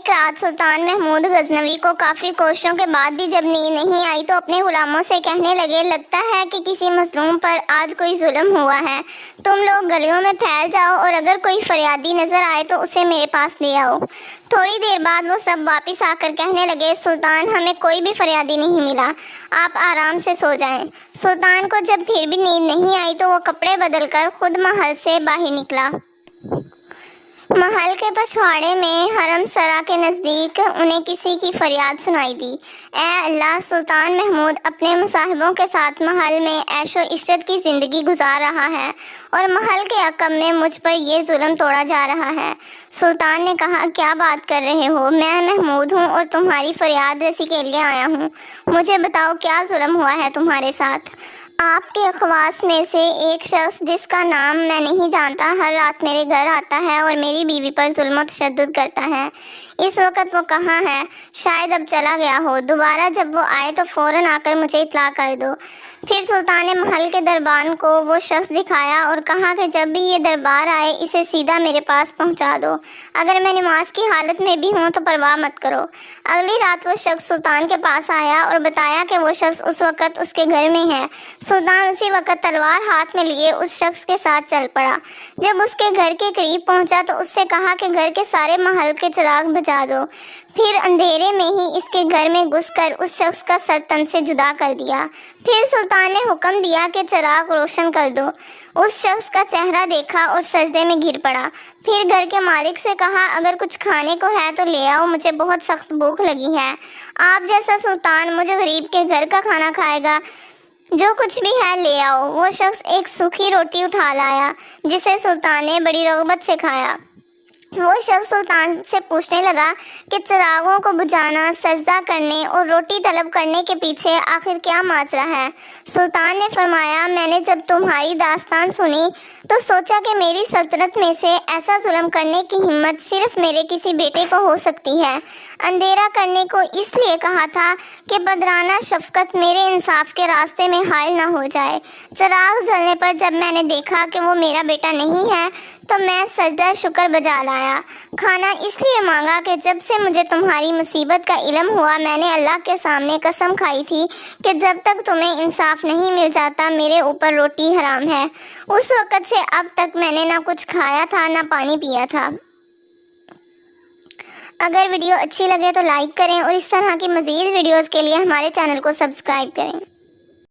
ایک رات سلطان محمود غزنوی کو کافی کوششوں کے بعد بھی جب نیند نہیں آئی تو اپنے غلاموں سے کہنے لگے، لگتا ہے کہ کسی مظلوم پر آج کوئی ظلم ہوا ہے، تم لوگ گلیوں میں پھیل جاؤ اور اگر کوئی فریادی نظر آئے تو اسے میرے پاس لے آؤ۔ تھوڑی دیر بعد وہ سب واپس آ کر کہنے لگے، سلطان ہمیں کوئی بھی فریادی نہیں ملا، آپ آرام سے سو جائیں۔ سلطان کو جب پھر بھی نیند نہیں آئی تو وہ کپڑے بدل کر خود محل سے باہر نکلا۔ محل کے پچھواڑے میں حرم سرا کے نزدیک انہیں کسی کی فریاد سنائی دی، اے اللہ، سلطان محمود اپنے مصاحبوں کے ساتھ محل میں عیش و عشرت کی زندگی گزار رہا ہے اور محل کے حکم میں مجھ پر یہ ظلم توڑا جا رہا ہے۔ سلطان نے کہا، کیا بات کر رہے ہو؟ میں محمود ہوں اور تمہاری فریاد رسی کے لیے آیا ہوں، مجھے بتاؤ کیا ظلم ہوا ہے تمہارے ساتھ؟ آپ کے خواص میں سے ایک شخص جس کا نام میں نہیں جانتا ہر رات میرے گھر آتا ہے اور میری بیوی پر ظلم و تشدد کرتا ہے۔ اس وقت وہ کہاں ہے؟ شاید اب چلا گیا ہو، دوبارہ جب وہ آئے تو فوراً آ کر مجھے اطلاع کر دو۔ پھر سلطان نے محل کے دربان کو وہ شخص دکھایا اور کہا کہ جب بھی یہ دربار آئے اسے سیدھا میرے پاس پہنچا دو، اگر میں نماز کی حالت میں بھی ہوں تو پرواہ مت کرو۔ اگلی رات وہ شخص سلطان کے پاس آیا اور بتایا کہ وہ شخص اس وقت اس کے گھر میں ہے۔ سلطان اسی وقت تلوار ہاتھ میں لیے اس شخص کے ساتھ چل پڑا۔ جب اس کے گھر کے قریب پہنچا تو اس سے کہا کہ گھر کے سارے محل کے چراغ بجھا دو۔ پھر اندھیرے میں ہی اس کے گھر میں گھس کر اس شخص کا سر تن سے جدا کر دیا۔ پھر سلطان نے حکم دیا کہ چراغ روشن کر دو۔ اس شخص کا چہرہ دیکھا اور سجدے میں گر پڑا۔ پھر گھر کے مالک سے کہا، اگر کچھ کھانے کو ہے تو لے آؤ، مجھے بہت سخت بھوک لگی ہے۔ آپ جیسا سلطان مجھے غریب کے گھر کا کھانا کھائے گا؟ جو کچھ بھی ہے لے آؤ۔ وہ شخص ایک سوکھی روٹی اٹھا لایا جسے سلطان نے بڑی رغبت سے کھایا۔ وہ شخص سلطان سے پوچھنے لگا کہ چراغوں کو بجھانا، سجدہ کرنے اور روٹی طلب کرنے کے پیچھے آخر کیا ماجرا ہے؟ سلطان نے فرمایا، میں نے جب تمہاری داستان سنی تو سوچا کہ میری سلطنت میں سے ایسا ظلم کرنے کی ہمت صرف میرے کسی بیٹے کو ہو سکتی ہے۔ اندھیرا کرنے کو اس لیے کہا تھا کہ بدرانہ شفقت میرے انصاف کے راستے میں حائل نہ ہو جائے۔ چراغ جلنے پر جب میں نے دیکھا کہ وہ میرا بیٹا نہیں ہے تو میں سجدہ شکر بجا لایا۔ کھانا اس لیے مانگا کہ جب سے مجھے تمہاری مصیبت کا علم ہوا میں نے اللہ کے سامنے قسم کھائی تھی کہ جب تک تمہیں انصاف نہیں مل جاتا میرے اوپر روٹی حرام ہے۔ اس وقت سے اب تک میں نے نہ کچھ کھایا تھا نہ پانی پیا تھا۔ اگر ویڈیو اچھی لگے تو لائک کریں اور اس طرح کی مزید ویڈیوز کے لیے ہمارے چینل کو سبسکرائب کریں۔